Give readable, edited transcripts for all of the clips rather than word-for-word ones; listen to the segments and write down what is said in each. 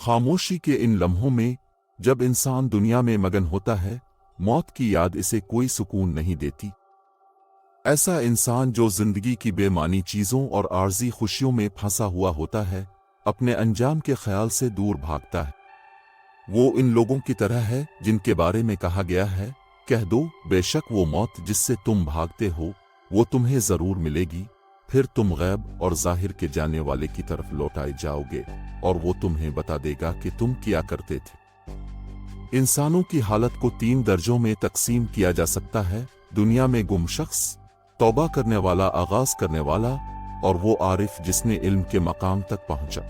खामोशी के इन लम्हों में जब इंसान दुनिया में मगन होता है, मौत की याद इसे कोई सुकून नहीं देती। ऐसा इंसान जो जिंदगी की बेमानी चीजों और आर्जी खुशियों में फंसा हुआ होता है, अपने अंजाम के ख्याल से दूर भागता है। वो इन लोगों की तरह है जिनके बारे में कहा गया है, कह दो बेशक वो मौत जिससे तुम भागते हो वो तुम्हें जरूर मिलेगी, फिर तुम गैब और जाहिर के जाने वाले की तरफ लौटाए जाओगे और वो तुम्हें बता देगा कि तुम क्या करते थे। इंसानों की हालत को 3 दर्जों में तकसीम किया जा सकता है: दुनिया में गुम शख्स, तौबा करने वाला, आगाज करने वाला, और वो आरिफ जिसने इल्म के मकाम तक पहुंचा।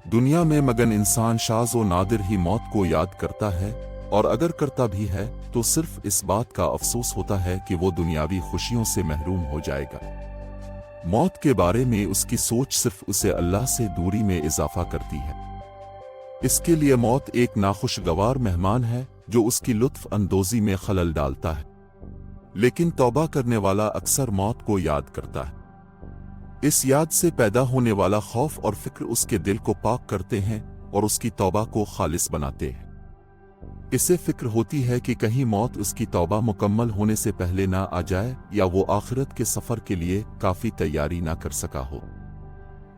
दुनिया में मगन इंसान शाज़ व नादिर ही मौत को याद करता है, और अगर करता भी है तो सिर्फ इस बात का अफसोस होता है कि वो दुनियावी खुशियों से महरूम हो जाएगा। मौत के बारे में उसकी सोच सिर्फ उसे अल्लाह से दूरी में इजाफा करती है। इसके लिए मौत एक नाखुशगवार मेहमान है जो उसकी लुत्फ अंदोजी में खलल डालता है। लेकिन तौबा करने वाला अक्सर मौत को याद करता है। इस याद से पैदा होने वाला खौफ और फिक्र उसके दिल को पाक करते हैं और उसकी तौबा को खालिस बनाते हैं। इसे फिक्र होती है कि कहीं मौत उसकी तौबा मुकम्मल होने से पहले ना आ जाए या वो आखिरत के सफर के लिए काफी तैयारी ना कर सका हो।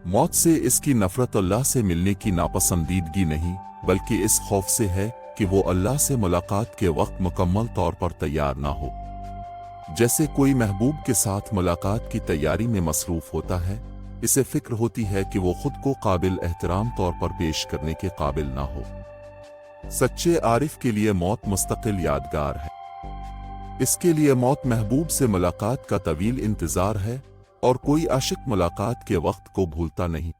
मौत से इसकी नफरत अल्लाह से मिलने की नापसंदीदगी नहीं, बल्कि इस खौफ से है कि वो अल्लाह से मुलाकात के वक्त मुकम्मल तौर पर तैयार ना हो। जैसे कोई महबूब के साथ मुलाकात की तैयारी में मसरूफ होता है, इसे फिक्र होती है कि वो खुद को काबिल एहतराम तौर पर पेश करने के काबिल ना हो। सच्चे आरिफ के लिए मौत मुस्तकिल यादगार है। इसके लिए मौत महबूब से मुलाकात का तवील इंतजार है और कोई आशिक मुलाकात के वक्त को भूलता नहीं।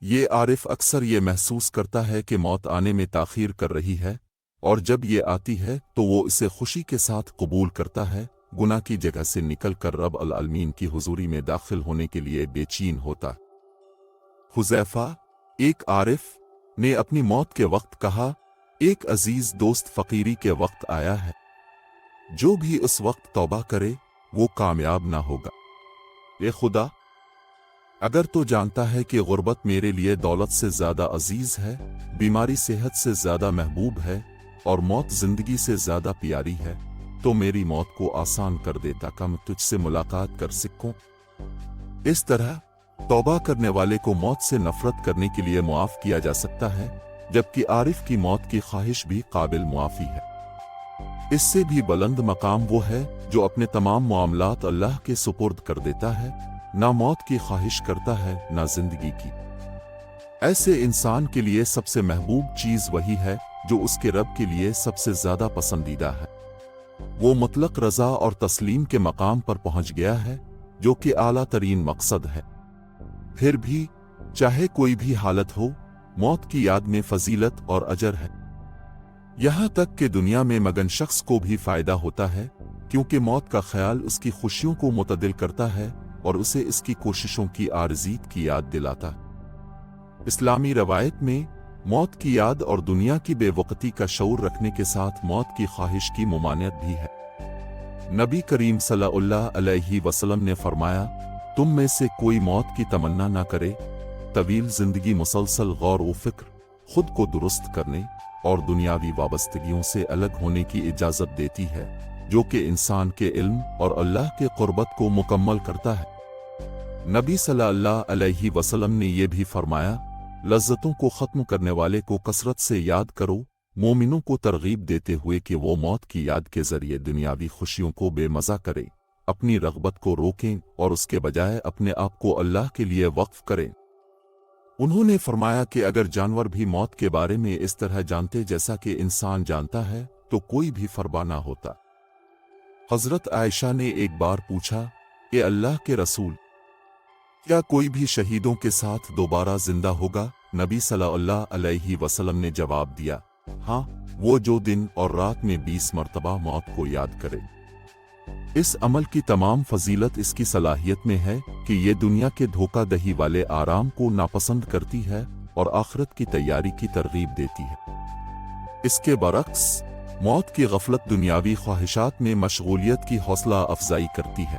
ये आरिफ अक्सर ये महसूस करता है कि मौत आने में ताखीर कर रही है, और जब ये आती है तो वो इसे खुशी के साथ कबूल करता है, गुनाह की जगह से निकल कर रब अल आलमीन की हुजूरी में दाखिल होने के लिए बेचैन होता। हुज़ैफा, एक आरिफ, ने अपनी मौत के वक्त कहा, एक अजीज दोस्त फकीरी के वक्त आया है, जो भी उस वक्त तौबा करे वो कामयाब ना होगा। ए खुदा, अगर तो जानता है कि गुर्बत मेरे लिए दौलत से ज्यादा अजीज है, बीमारी सेहत से ज्यादा महबूब है और मौत जिंदगी से ज्यादा प्यारी है, तो मेरी मौत को आसान कर दे ताकि मैं तुझसे मुलाकात कर सकूं। इस तरह तौबा करने वाले को मौत से नफरत करने के लिए मुआफ किया जा सकता है, जबकि आरिफ की मौत की ख्वाहिश भी काबिल मुआफी है। इससे भी बुलंद मकाम वो है जो अपने तमाम मामलात अल्लाह के सुपुर्द कर देता है, ना मौत की ख्वाहिश करता है ना जिंदगी की। ऐसे इंसान के लिए सबसे महबूब चीज वही है जो उसके रब के लिए सबसे ज्यादा पसंदीदा है। वो मुतलक रजा और तस्लीम के मकाम पर पहुंच गया है, जो कि आला तरीन मकसद है। फिर भी चाहे कोई भी हालत हो, मौत की याद में फजीलत और अजर है। यहां तक कि दुनिया में मगन शख्स को भी फायदा होता है, क्योंकि मौत का ख्याल उसकी खुशियों को मुतदिल करता है और उसे इसकी कोशिशों की आरज़ीत की याद दिलाता है। इस्लामी रवायत में मौत की याद और दुनिया की बेवकती का शऊर रखने के साथ मौत की ख्वाहिश की मुमानियत भी है। नबी करीम सल्लल्लाहु अलैहि वसल्लम ने फरमाया, तुम में से कोई मौत की तमन्ना ना करे। तवील जिंदगी मुसलसल गौर व फिक्र, खुद को दुरुस्त करने और दुनियावी वाबस्तगियों से अलग होने की इजाजत देती है, जो कि इंसान के इल्म और अल्लाह के कुर्बत को मुकम्मल करता है। नबी सल्लल्लाहु अलैहि वसल्लम ने यह भी फरमाया, लज्जतों को ख़त्म करने वाले को कसरत से याद करो, मोमिनों को तरगीब देते हुए कि वो मौत की याद के जरिए दुनियावी खुशियों को बेमज़ा करें, अपनी रग़बत को रोकें और उसके बजाय अपने आप को अल्लाह के लिए वक्फ करें। उन्होंने फरमाया कि अगर जानवर भी मौत के बारे में इस तरह जानते जैसा कि इंसान जानता है तो कोई भी फरबा ना होता। हजरत आयशा ने एक बार पूछा, ए अल्लाह के रसूल, क्या कोई भी शहीदों के साथ दोबारा जिंदा होगा? नबी सल्लल्लाहु अलैहि वसल्लम ने जवाब दिया, हाँ, वो जो दिन और रात में 20 मरतबा मौत को याद करे। इस अमल की तमाम फजीलत इसकी सलाहियत में है कि ये दुनिया के धोखा दही वाले आराम को नापसंद करती है और आखिरत की तैयारी की तरगीब देती है। इसके बरक्स मौत की गफलत दुनियावी ख्वाहिशात में मशगूलियत की हौसला अफजाई करती है।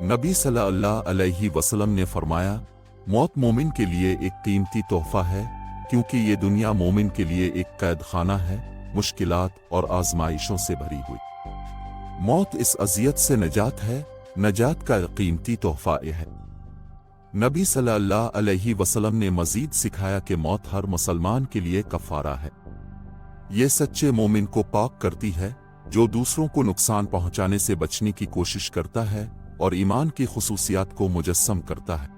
नबी सल्लल्लाहु अलैहि वसल्लम ने फरमाया, मौत मोमिन के लिए एक कीमती तोहफा है, क्योंकि ये दुनिया मोमिन के लिए एक कैद खाना है, मुश्किलात और आजमाइशों से भरी हुई। मौत इस अजियत से नजात है, नजात का कीमती तोहफा है। नबी सल्लल्लाहु अलैहि वसल्लम ने मजीद सिखाया कि मौत हर मुसलमान के लिए कफारा है। ये सच्चे मोमिन को पाक करती है, जो दूसरों को नुकसान पहुंचाने से बचने की कोशिश करता है और ईमान की खुसूसियात को मुजस्सम करता है।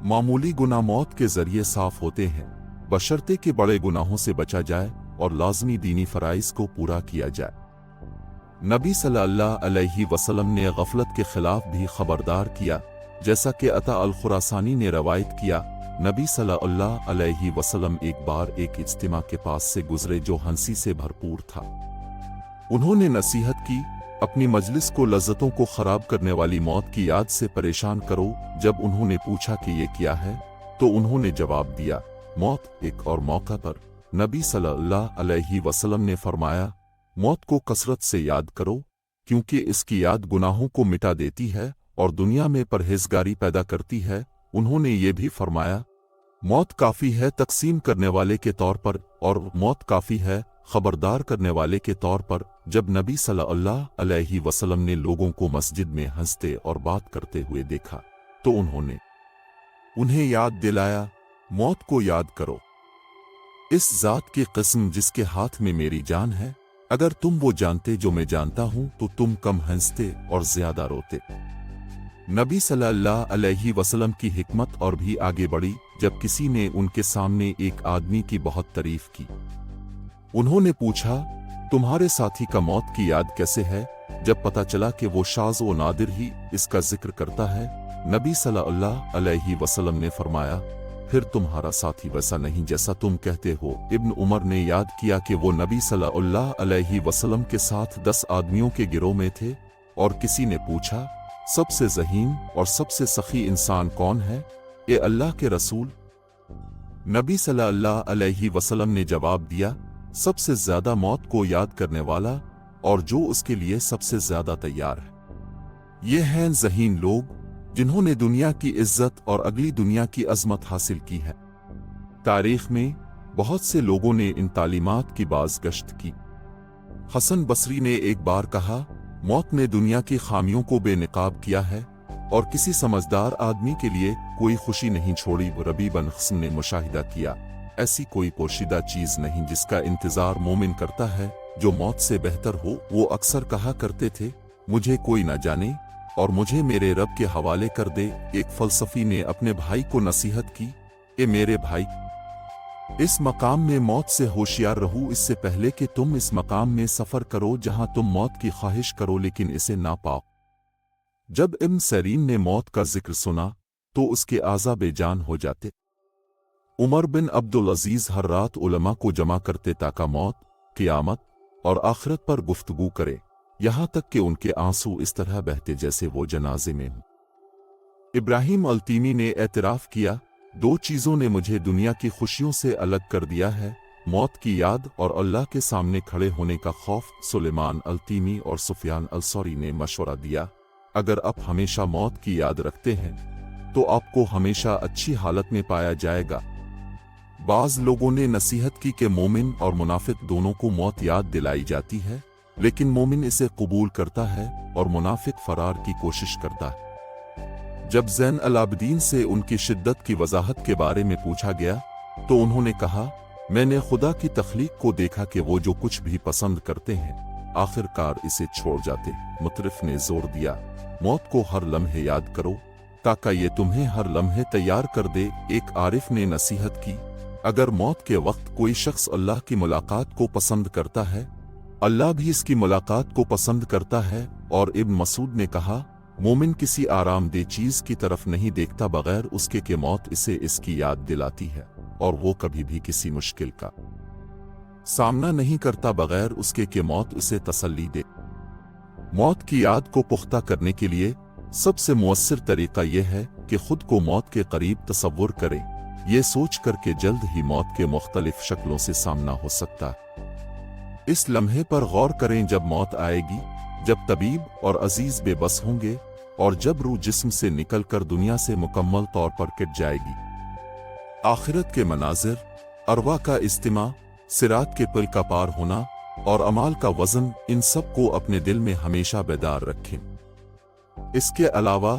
मामूली गुनाह मौत के जरिए साफ होते हैं, बशर्ते कि बड़े गुनाहों से बचा जाए और लाजमी दीनी फराइज को पूरा किया जाए। नबी सल्लल्लाहु अलैहि वसल्लम ने गफलत के खिलाफ भी खबरदार किया, जैसा कि अता अल खुरासानी ने रवायत किया। नबी सल्लल्लाहु अलैहि वसल्लम एक बार एक इज्तिमा के पास से गुजरे जो हंसी से भरपूर था। उन्होंने नसीहत की, अपनी मजलिस को लज्जतों को खराब करने वाली मौत की याद से परेशान करो। जब उन्होंने पूछा कि ये क्या है, तो उन्होंने जवाब दिया, मौत। एक और मौका पर नबी सल्लल्लाहु अलैहि वसल्लम ने फरमाया, मौत को कसरत से याद करो, क्योंकि इसकी याद गुनाहों को मिटा देती है और दुनिया में परहेजगारी पैदा करती है। उन्होंने ये भी फरमाया, मौत काफी है तकसीम करने वाले के तौर पर और मौत काफी है खबरदार करने वाले के तौर पर। जब नबी सल्लल्लाहु अलैहि वसल्लम ने लोगों को मस्जिद में हंसते और बात करते हुए देखा, तो उन्होंने उन्हें याद दिलाया, मौत को याद करो। इस जात की कसम जिसके हाथ में मेरी जान है, अगर तुम वो जानते जो मैं जानता हूं, तो तुम कम हंसते और ज्यादा रोते। नबी सल्लल्लाहु अलैहि वसल्लम की हिकमत और भी आगे बढ़ी जब किसी ने उनके सामने एक आदमी की बहुत तारीफ की। उन्होंने पूछा, तुम्हारे साथी का मौत की याद कैसे है? जब पता चला कि वो शाज़ व नादिर ही इसका जिक्र करता है, नबी सल्लल्लाहु अलैहि वसल्लम ने फरमाया, फिर तुम्हारा साथी वैसा नहीं जैसा तुम कहते हो। इब्न उमर ने याद किया कि वो नबी सल्लल्लाहु अलैहि वसल्लम के साथ 10 आदमियों के गिरोह में थे और किसी ने पूछा, सबसे ज़हीन और सबसे सखी इंसान कौन है, ए अल्लाह के रसूल? नबी सल्लल्लाहु अलैहि वसल्लम ने जवाब दिया, सबसे ज्यादा मौत को याद करने वाला और जो उसके लिए सबसे ज्यादा तैयार है। ये हैं ज़हीन लोग जिन्होंने दुनिया की इज्जत और अगली दुनिया की अजमत हासिल की है। तारीख में बहुत से लोगों ने इन तालीमात की बाज़गश्त की। हसन बसरी ने एक बार कहा, मौत ने दुनिया की खामियों को बेनकाब किया है और किसी समझदार आदमी के लिए कोई खुशी नहीं छोड़ी। रबी बिन हसन ने मुशाहिदा किया, ऐसी कोई पोशीदा चीज नहीं जिसका इंतजार मोमिन करता है जो मौत से बेहतर हो। वो अक्सर कहा करते थे, मुझे कोई न जाने और मुझे मेरे रब के हवाले कर दे। एक फलसफी ने अपने भाई को नसीहत की, ए मेरे भाई, इस मकाम में मौत से होशियार रहो इससे पहले कि तुम इस मकाम में सफर करो जहां तुम मौत की ख्वाहिश करो लेकिन इसे ना पाओ। जब इब्न सरीन ने मौत का जिक्र सुना तो उसके आज़ा बेजान हो जाते। उमर बिन अब्दुल अजीज हर रात उलमा को जमा करते ताकि मौत, क़ियामत और आखिरत पर गुफ्तगू करे, यहां तक कि उनके आंसू इस तरह बहते जैसे वो जनाजे में हों। इब्राहिम अल-तीमी ने एतराफ़ किया, 2 चीज़ों ने मुझे दुनिया की खुशियों से अलग कर दिया है, मौत की याद और अल्लाह के सामने खड़े होने का खौफ। सुलेमान अल-तीमी और सुफियान अल-सौरी ने मशवरा दिया, अगर आप हमेशा मौत की याद रखते हैं तो आपको हमेशा अच्छी हालत में पाया जाएगा। बाज़ लोगों ने नसीहत की कि मोमिन और मुनाफिक दोनों को मौत याद दिलाई जाती है, लेकिन मोमिन इसे कबूल करता है और मुनाफिक फरार की कोशिश करता है। जब ज़ैन अल-आबिदीन से उनकी शिद्दत की वजाहत के बारे में पूछा गया तो उन्होंने कहा, मैंने खुदा की तख्लीक को देखा कि वो जो कुछ भी पसंद करते हैं आखिरकार इसे छोड़ जाते। मुतरिफ ने जोर दिया, मौत को हर लम्हे याद करो ताकि ये तुम्हें हर लम्हे तैयार कर दे। एक आरिफ ने नसीहत की, अगर मौत के वक्त कोई शख्स अल्लाह की मुलाकात को पसंद करता है, अल्लाह भी इसकी मुलाकात को पसंद करता है। और इब्न मसूद ने कहा, मोमिन किसी आरामदेह चीज की तरफ नहीं देखता बगैर उसके कि मौत इसे इसकी याद दिलाती है, और वो कभी भी किसी मुश्किल का सामना नहीं करता बगैर उसके कि मौत उसे तसल्ली दे। मौत की याद को पुख्ता करने के लिए सबसे मुअस्सिर तरीका यह है कि खुद को मौत के करीब तसव्वुर करें, ये सोच कर के जल्द ही मौत के मुख्तलिफ शक्लों से सामना हो सकता है। इस लम्हे पर गौर करें जब मौत आएगी, जब तबीब और अजीज बेबस होंगे और जब रूह जिस्म से निकलकर दुनिया से मुकम्मल तौर पर कट जाएगी। आखिरत के मनाजिर अरवा का इस्तिमा, सिरात के पुल का पार होना और अमाल का वजन, इन सब को अपने दिल में हमेशा बेदार रखें। इसके अलावा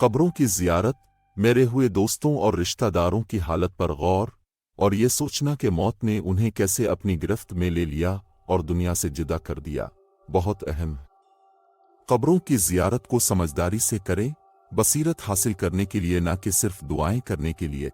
कब्रों की जियारत, मेरे हुए दोस्तों और रिश्तेदारों की हालत पर गौर और ये सोचना कि मौत ने उन्हें कैसे अपनी गिरफ्त में ले लिया और दुनिया से जुदा कर दिया, बहुत अहम है। कब्रों की जियारत को समझदारी से करें, बसीरत हासिल करने के लिए, ना कि सिर्फ दुआएं करने के लिए।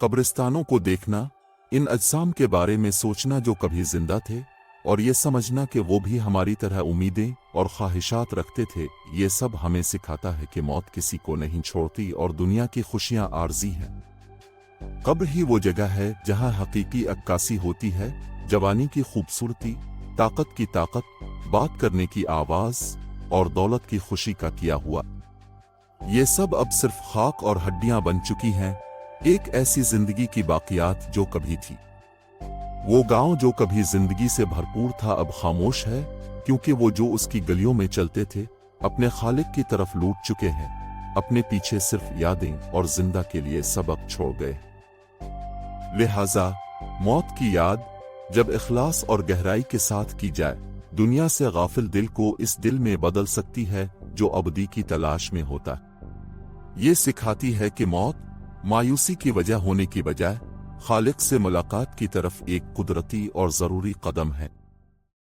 कब्रिस्तानों को देखना, इन अजसाम के बारे में सोचना जो कभी जिंदा थे, और ये समझना कि वो भी हमारी तरह उम्मीदें और ख्वाहिशात रखते थे, ये सब हमें सिखाता है कि मौत किसी को नहीं छोड़ती और दुनिया की खुशियां आर्जी हैं। कब्र ही वो जगह है जहां हकीकी अक्कासी होती है, जवानी की खूबसूरती, ताकत की ताकत, बात करने की आवाज और दौलत की खुशी का किया हुआ। ये सब अब सिर्फ खाक और हड्डियां बन चुकी हैं, एक ऐसी जिंदगी की बाकियात जो कभी थी। वो गांव जो कभी जिंदगी से भरपूर था अब खामोश है, क्योंकि वो जो उसकी गलियों में चलते थे अपने खालिक की तरफ लूट चुके हैं, अपने पीछे सिर्फ यादें और जिंदा के लिए सबक छोड़ गए। लिहाजा मौत की याद जब इखलास और गहराई के साथ की जाए, दुनिया से गाफिल दिल को इस दिल में बदल सकती है जो अबदी की तलाश में होता है। ये सिखाती है कि मौत मायूसी की वजह होने की बजाय खालिक से मुलाकात की तरफ एक कुदरती और जरूरी कदम है।